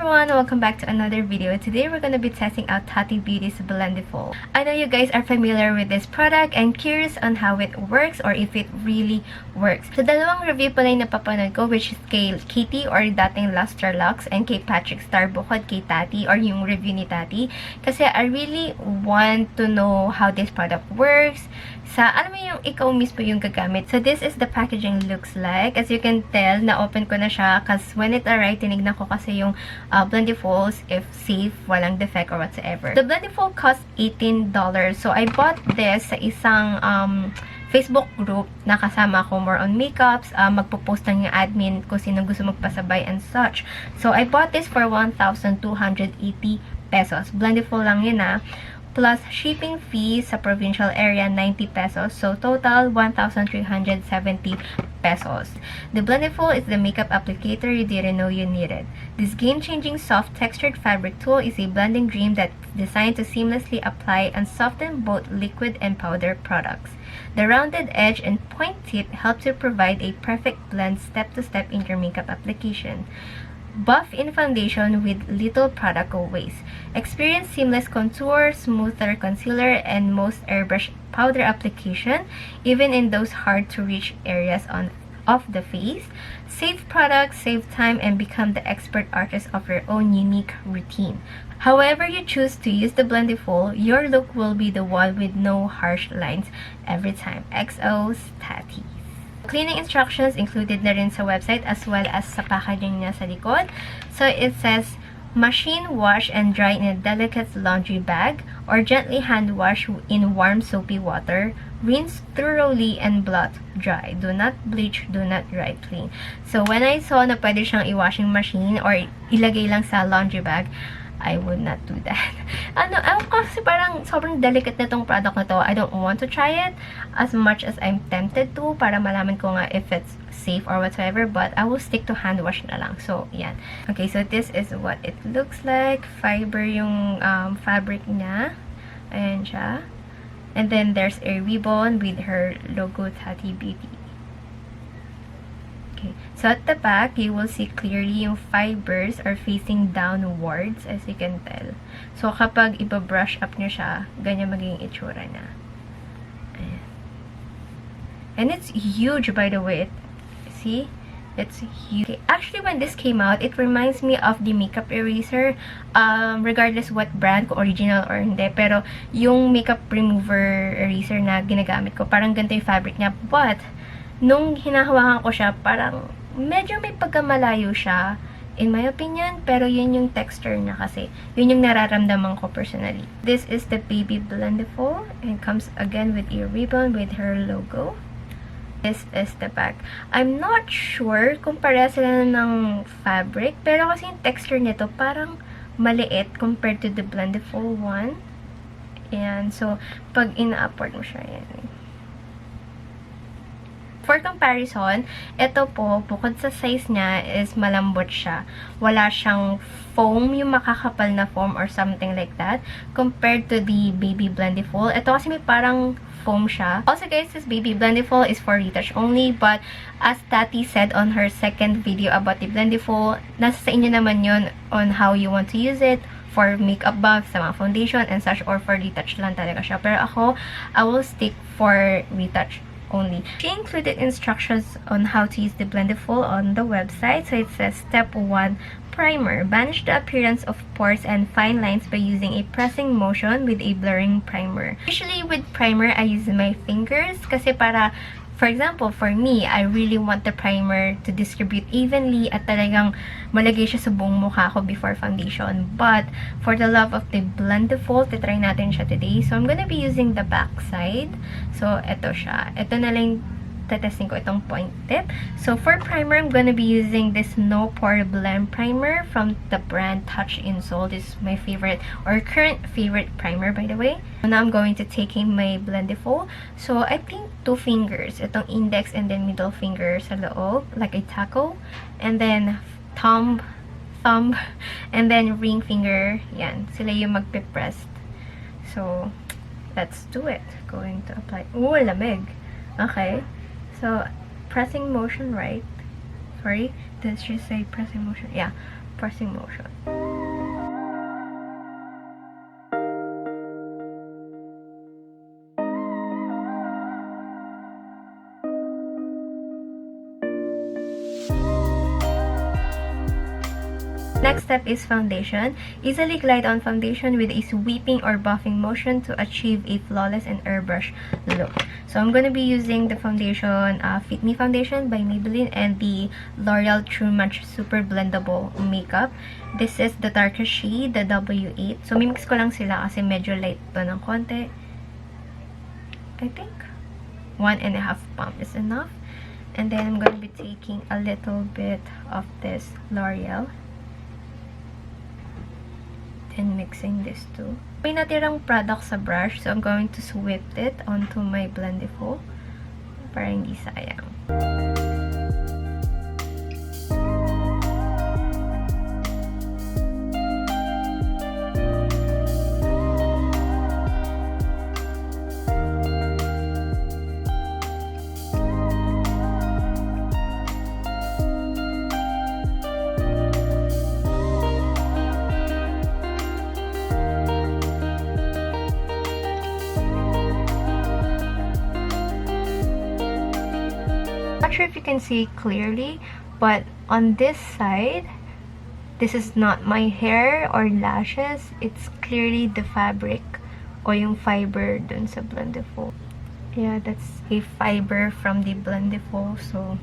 everyone! Welcome back to another video. Today we're going to be testing out Tati Beauty's Blendiful. I know you guys are familiar with this product and curious on how it works or if it really works. So dalawang review pala yung napapanood ko, which is kay Kitty or dating Luster Lux and kay Patrick Star bukod kay Tati or yung review ni Tati. Kasi I really want to know how this product works. Alam mo yung ikaw mismo yung gagamit. So, this is the packaging looks like. As you can tell, na-open ko na siya kasi when it arrived, tinignan ko kasi yung Blendifuls, if safe, walang defect or whatsoever. The Blendiful cost $18. So, I bought this sa isang Facebook group na kasama ko more on makeups. Magpo-post lang yung admin kung sino gusto magpasabay and such. So, I bought this for 1,280 pesos. Blendiful lang yun plus shipping fees sa provincial area 90 pesos. So total 1,370 pesos. The Blendiful is the makeup applicator you didn't know you needed. This game-changing soft textured fabric tool is a blending dream that's designed to seamlessly apply and soften both liquid and powder products. The rounded edge and point tip helps you provide a perfect blend step-to-step in your makeup application. Buff in foundation with little product waste. Experience seamless contour, smoother concealer, and most airbrush powder application, even in those hard-to-reach areas of the face. Save products, save time, and become the expert artist of your own unique routine. However you choose to use the Blendiful, your look will be the one with no harsh lines every time. XO's Tati. Cleaning instructions included na rin sa website as well as sa packaging niya sa likod. So, it says, machine wash and dry in a delicate laundry bag or gently hand wash in warm soapy water. Rinse thoroughly and blot dry. Do not bleach, do not dry clean. So, when I saw na pwede siyang i-washing machine or ilagay lang sa laundry bag, I would not do that. Kasi parang sobrang delicate na tong product na to. I don't want to try it as much as I'm tempted to para malaman ko nga if it's safe or whatsoever. But I will stick to hand wash na lang. So, yan. Okay, so this is what it looks like. Fiber yung fabric niya. Ayan siya. And then there's a ribbon with her logo, Tati Beauty. Okay. So, at the back, you will see clearly yung fibers are facing downwards, as you can tell. So, kapag iba-brush up nyo siya, ganyan magiging itsura niya. Ayan. And it's huge, by the way. See? It's huge. Okay. Actually, when this came out, it reminds me of the makeup eraser. Regardless what brand, kung original or hindi. Pero, yung makeup remover eraser na ginagamit ko, parang ganito yung fabric niya. But, nung hinahawakan ko siya, parang medyo may pagkamalayo siya, in my opinion, pero yun yung texture niya kasi. Yun yung nararamdaman ko personally. This is the Baby Blendiful, and comes again with a ribbon with her logo. This is the back. I'm not sure kung pareha sila ng fabric, pero kasi yung texture nito parang maliit compared to the Blendiful one. And so, pag ina-upward mo siya, yan. For comparison, ito po, bukod sa size niya, is malambot siya. Wala siyang foam, yung makakapal na foam or something like that, compared to the Baby Blendiful. Ito kasi may parang foam siya. Also guys, this Baby Blendiful is for retouch only, but as Tati said on her second video about the Blendiful, nasa sa inyo naman yun on how you want to use it, for makeup buff, sa mga foundation and such, or for retouch lang talaga siya. Pero ako, I will stick for retouch only. She included instructions on how to use the Blendiful on the website. So it says, Step 1, Primer. Banish the appearance of pores and fine lines by using a pressing motion with a blurring primer. Usually with primer, I use my fingers kasi para, for example, for me, I really want the primer to distribute evenly at talagang malagay siya sa buong mukha ko before foundation. But, for the love of the Blendiful, titry natin siya today. So, I'm gonna be using the back side. So, eto siya. Ito na lang testing ko itong point tip. So, for primer, I'm gonna be using this No Pore Blend Primer from the brand Touch in Soul. This is my favorite, or current favorite primer, by the way. So, now I'm going to take in my Blendiful. So, I think 2 fingers. Itong index and then middle finger sa loob, like a taco. And then, thumb, and then ring finger. Yan. Sila yung magpipress. So, let's do it. Going to apply. Ooh, lamig. Okay. So, pressing motion, right? Sorry, did she say pressing motion? Yeah. pressing motion. Next step is foundation. Easily glide on foundation with a sweeping or buffing motion to achieve a flawless and airbrush look. So I'm going to be using the foundation, Fit Me Foundation by Maybelline, and the L'Oreal True Match Super Blendable Makeup. This is the darker shade, the W8. So mimix ko lang sila kasi medyo light to ng konti. I think 1.5 pump is enough. And then I'm going to be taking a little bit of this L'Oreal and mixing this too. May natirang product sa brush, so I'm going to sweep it onto my Blendiful para hindi sayang. Not sure if you can see clearly, but on this side, this is not my hair or lashes. It's clearly the fabric o yung fiber dun sa Blendiful. Yeah, that's a fiber from the Blendiful. So,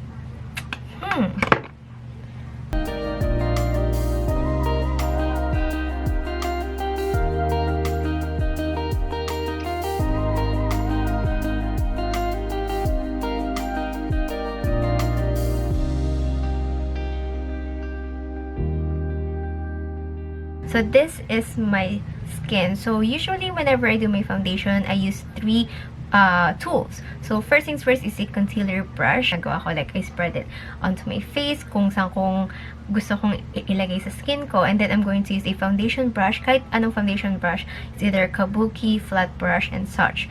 So this is my skin. So usually whenever I do my foundation, I use 3 tools. So first things first is a concealer brush. Nagawa ko like I spread it onto my face kung saan kong gusto kong ilagay sa skin ko. And then I'm going to use a foundation brush. Kahit anong foundation brush. It's either kabuki, flat brush, and such.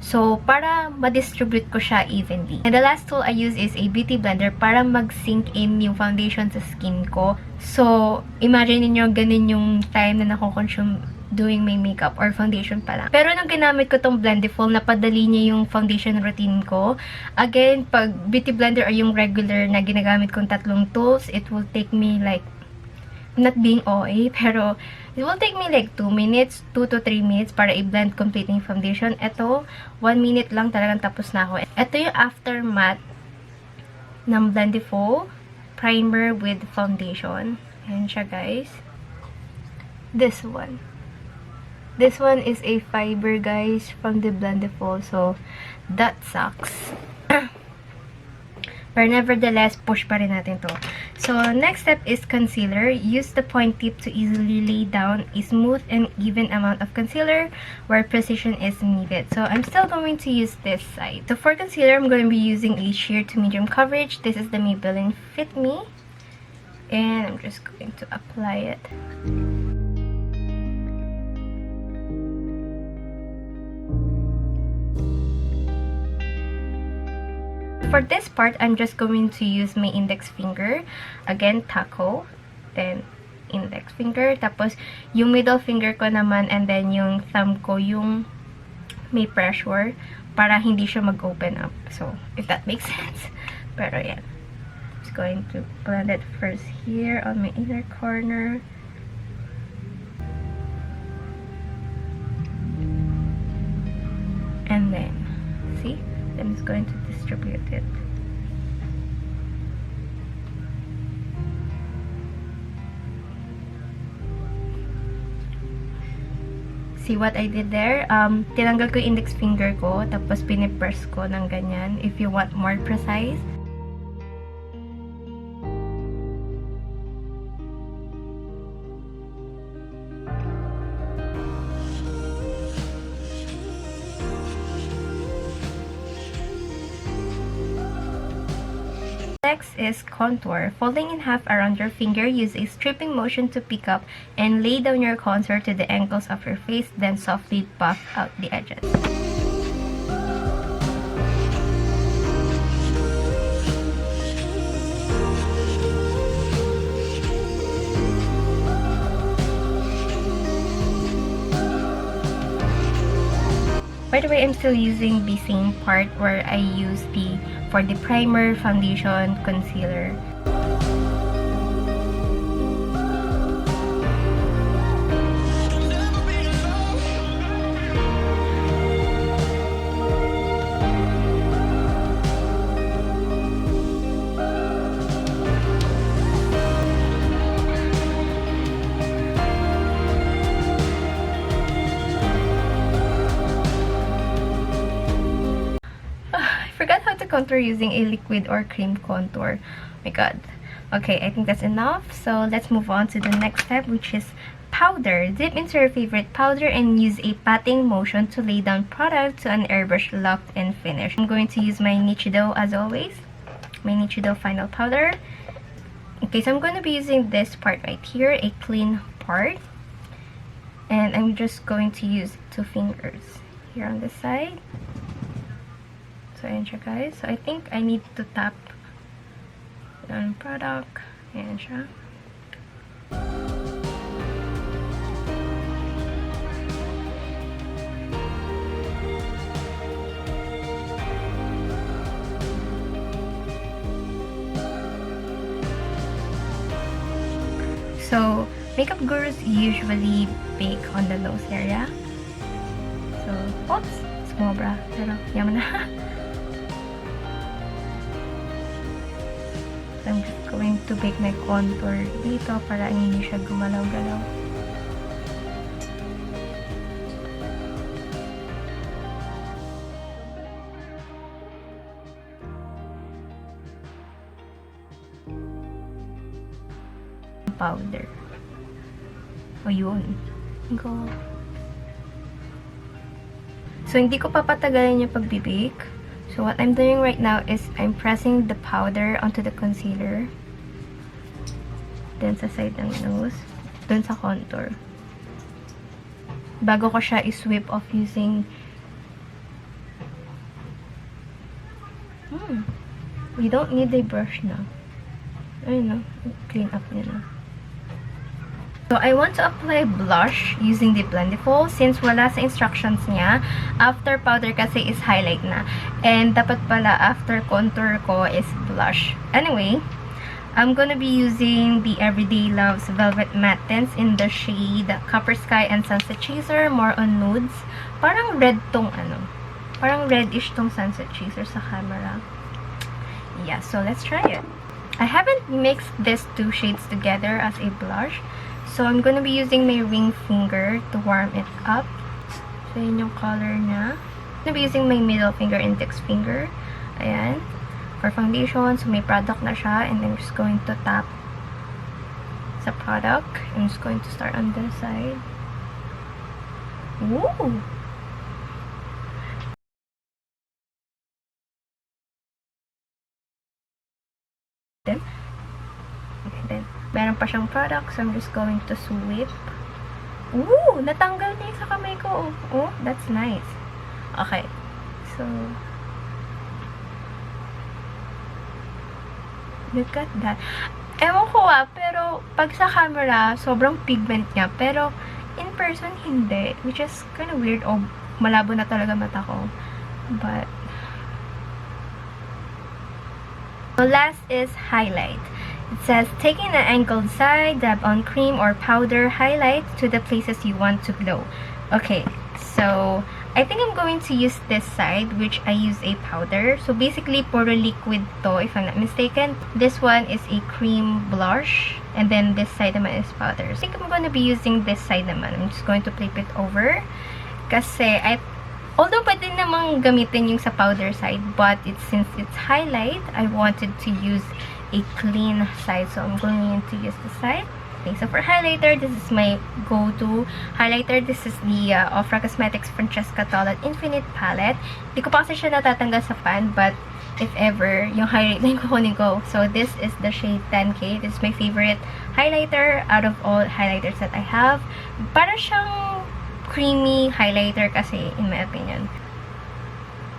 So, para ma-distribute ko siya evenly. And the last tool I use is a beauty blender para mag-sink in yung foundation sa skin ko. So, imagine niyo ganun yung time na nako-consume doing my makeup or foundation pa lang. Pero nung ginamit ko tong Blendiful, napadali niya yung foundation routine ko. Again, pag beauty blender or yung regular na ginagamit kong 3 tools, it will take me like, not being OA, pero it will take me like 2 minutes, 2 to 3 minutes para i-blend complete yung foundation. Ito, 1 minute lang talagang tapos na ako. Ito yung aftermath ng Blendiful primer with foundation. Ayan siya, guys. This one. This one is a fiber, guys, from the Blendiful. So, that sucks. But nevertheless, push pa rin natin to. So, next step is concealer. Use the point tip to easily lay down a smooth and even amount of concealer where precision is needed. So, I'm still going to use this side. So, for concealer, I'm going to be using a sheer to medium coverage. This is the Maybelline Fit Me. And I'm just going to apply it. For this part, I'm just going to use my index finger. Again, taco. Then, index finger. Tapos, yung middle finger ko naman and then yung thumb ko yung may pressure para hindi siya mag-open up. So, if that makes sense. Pero, yan. Just going to blend it first here on my inner corner. And then, see? I'm just going to distribute it. See what I did there? Tinanggal ko yung index finger ko, tapos pinipress ko ng ganyan if you want more precise. Next is contour. Folding in half around your finger, use a stripping motion to pick up and lay down your contour to the angles of your face, then softly buff out the edges. By the way, I'm still using the same part where I used for the primer, foundation, concealer. Forgot how to contour using a liquid or cream contour. Oh my god. Okay, I think that's enough. So let's move on to the next step, which is powder. Dip into your favorite powder and use a patting motion to lay down product to an airbrush lock and finish. I'm going to use my Nichido as always. My Nichido final powder. Okay, so I'm going to be using this part right here, a clean part. And I'm just going to use 2 fingers here on this side. So, ayan siya guys. So, I think I need to tap on product. Ayan siya. So, makeup gurus usually bake on the nose area. So, oops! Sumobra. Pero, yaman na. I'm just going to bake my contour dito para hindi siya gumalaw-galaw. Powder. O yun. Go. So, hindi ko papatagalin yung pagbibake. So, what I'm doing right now is I'm pressing the powder onto the concealer. Then, sa side ng nose. Dun sa contour. Bago ko siya i-sweep off using... We don't need a brush na. Ayun na. Clean up niya na. So, I want to apply blush using the Blendiful since wala sa instructions niya. After powder kasi is highlight na. And dapat pala after contour ko is blush. Anyway, I'm gonna be using the Everyday Love's Velvet Matte Tints in the shade Copper Sky and Sunset Chaser. More on nudes. Parang red tong ano. Parang reddish tong Sunset Chaser sa camera. Yeah, so let's try it. I haven't mixed these 2 shades together as a blush. So, I'm gonna be using my ring finger to warm it up. So, yun yung color niya. I'm gonna be using my middle finger, index finger. Ayan. For foundation. So, may product na siya. And then, I'm just going to tap sa product. I'm just going to start on this side. Woo! Then, okay, then, meron pa siyang product, so I'm just going to sweep. Ooh! Natanggal niya sa kamay ko. Oh, that's nice. Okay. So, look at that. Ewan ko pero pag sa camera, sobrang pigment niya. Pero, in person, hindi. Which is kind of weird. Oh, malabo na talaga mata ko. But, so last is highlight. It says, taking an angled side, dab on cream or powder, highlight to the places you want to glow. Okay, so I think I'm going to use this side, which I use a powder. So basically, puro liquid to, if I'm not mistaken. This one is a cream blush, and then this side naman is powder. So I think I'm going to be using this side naman. I'm just going to flip it over. Kasi, although pwede namang gamitin yung sa powder side, but since it's highlight, I wanted to use a clean side. So, I'm going to use the side. Okay, so for highlighter, this is my go-to highlighter. This is the CLISSORA Cosmetics Francesca Tall Infinite Palette. Hindi ko pa kasi siya natatanggal sa pan, but if ever, yung highlight na yung kukunin ko. So, this is the shade 10K. This is my favorite highlighter out of all highlighters that I have. Para siyang creamy highlighter kasi, in my opinion.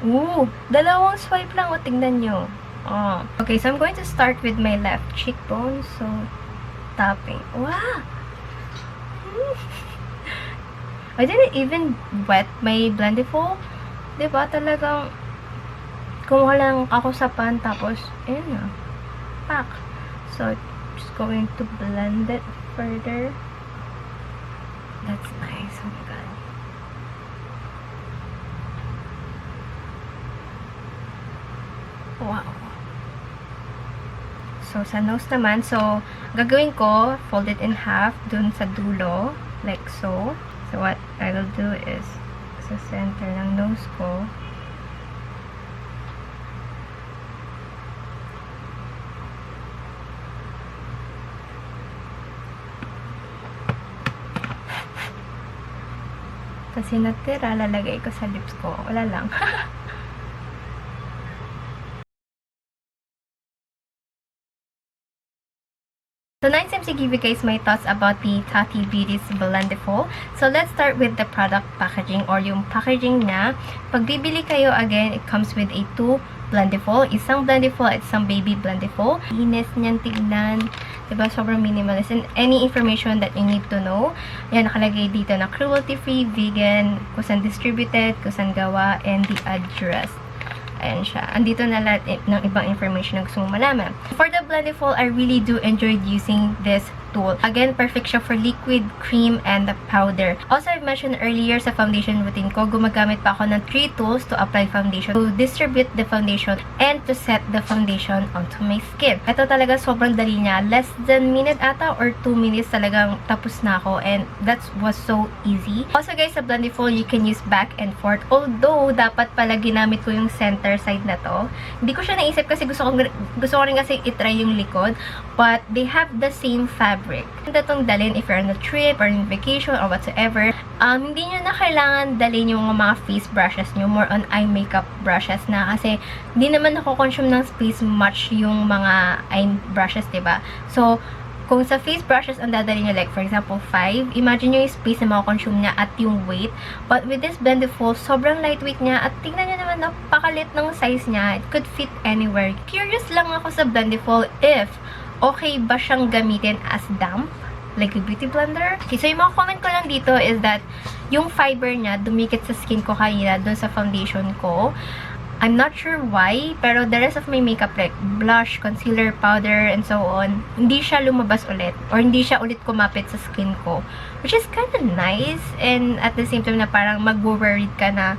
Ooh! Dalawang swipe lang. O, tingnan nyo. Oh. Okay, so I'm going to start with my left cheekbone. So, tapping. Wow! I didn't even wet my Blendiful. Diba? Talagang kumuha lang ako sa pan, tapos, ayun na. Pack. So, just going to blend it further. That's nice. Oh my god. Wow. So, sa nose naman, so, gagawin ko, fold it in half dun sa dulo, like so. So, what I will do is, sa center ng nose ko, kasi natira, lalagay ko sa lips ko. Wala lang. So, next time to give you guys my thoughts about the Tati Beauty Blendiful. So, let's start with the product packaging or yung packaging niya. Pag bibili kayo, again, it comes with a 2 Blendiful. Isang Blendiful at isang baby Blendiful. Linis niyan tignan. Diba? Sobrang minimalist. And any information that you need to know, yan, nakalagay dito na cruelty-free, vegan, kung saan distributed, kung saan gawa, and the address. Ayan siya. Andito na lahat ng ibang information na gusto mong malaman. For the Blendiful, I really do enjoy using this tool. Again, perfect siya for liquid, cream, and the powder. Also, I've mentioned earlier sa foundation routine ko, gumagamit pa ako ng 3 tools to apply foundation, to distribute the foundation, and to set the foundation onto my skin. Ito talaga sobrang dali niya. Less than minute ata or 2 minutes talagang tapos na ako, and that was so easy. Also guys, sa Blendiful, you can use back and forth. Although, dapat pala ginamit ko yung center side na to. Hindi ko siya naisip kasi gusto ko rin kasi itry yung likod, but they have the same fabric. Ganda tong dalhin if you're on a trip or on vacation or whatsoever. Hindi nyo na kailangan dalhin yung mga face brushes nyo. More on eye makeup brushes na kasi hindi naman nako-consume ng space much yung mga eye brushes, diba? So, kung sa face brushes ang dadalhin nyo, like for example 5, imagine nyo yung space na mako-consume niya at yung weight. But with this Blendiful, sobrang lightweight niya at tingnan nyo naman, napakalit ng size niya. It could fit anywhere. Curious lang ako sa Blendiful if okay ba siyang gamitin as damp, like a beauty blender? Okay, so yung mga comment ko lang dito is that yung fiber niya dumikit sa skin ko kanina dun sa foundation ko. I'm not sure why, pero the rest of my makeup like blush, concealer, powder, and so on, hindi siya lumabas ulit or hindi siya ulit kumapit sa skin ko, which is kind of nice, and at the same time na parang mag-worried ka na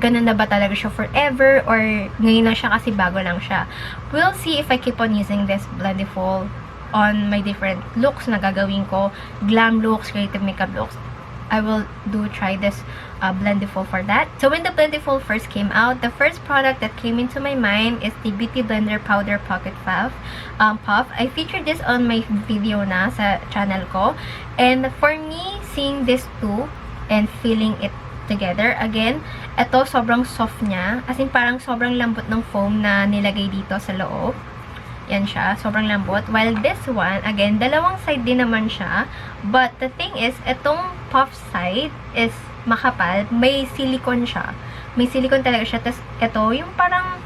ganun na ba talaga siya forever or ngayon lang siya kasi bago lang siya. We'll see if I keep on using this Blendiful on my different looks na gagawin ko. Glam looks, creative makeup looks. I will try this Blendiful for that. So when the Blendiful first came out, the first product that came into my mind is the Beauty Blender Powder Pocket Puff. I featured this on my video na sa channel ko. And for me, seeing this too and feeling it together, again, ito sobrang soft niya. As in, parang sobrang lambot ng foam na nilagay dito sa loob. Yan siya, sobrang lambot. While this one, again, dalawang side din naman siya. But the thing is, itong puff side is makapal. May silicone siya. May silicone talaga siya. Tapos, ito, yung parang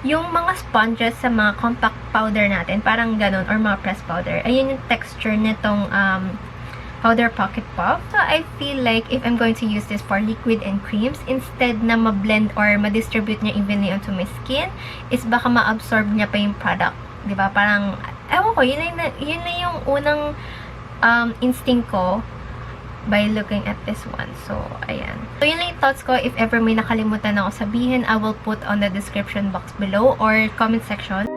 yung mga sponges sa mga compact powder natin, parang ganun, or mga pressed powder. Ayun yung texture nitong powder pocket puff. So, I feel like if I'm going to use this for liquid and creams, instead na ma-blend or ma-distribute niya evenly onto my skin, is baka ma-absorb niya pa yung product. Diba? Parang, ewan ko, yun na yung unang instinct ko by looking at this one. So, ayan. So, yun lang yung thoughts ko. If ever may nakalimutan ako sabihin, I will put on the description box below or comment section.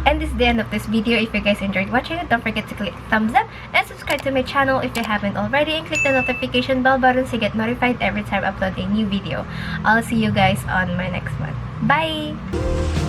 And this is the end of this video. If you guys enjoyed watching it, don't forget to click thumbs up and subscribe to my channel if you haven't already, and click the notification bell button so you get notified every time I upload a new video. I'll see you guys on my next one. Bye!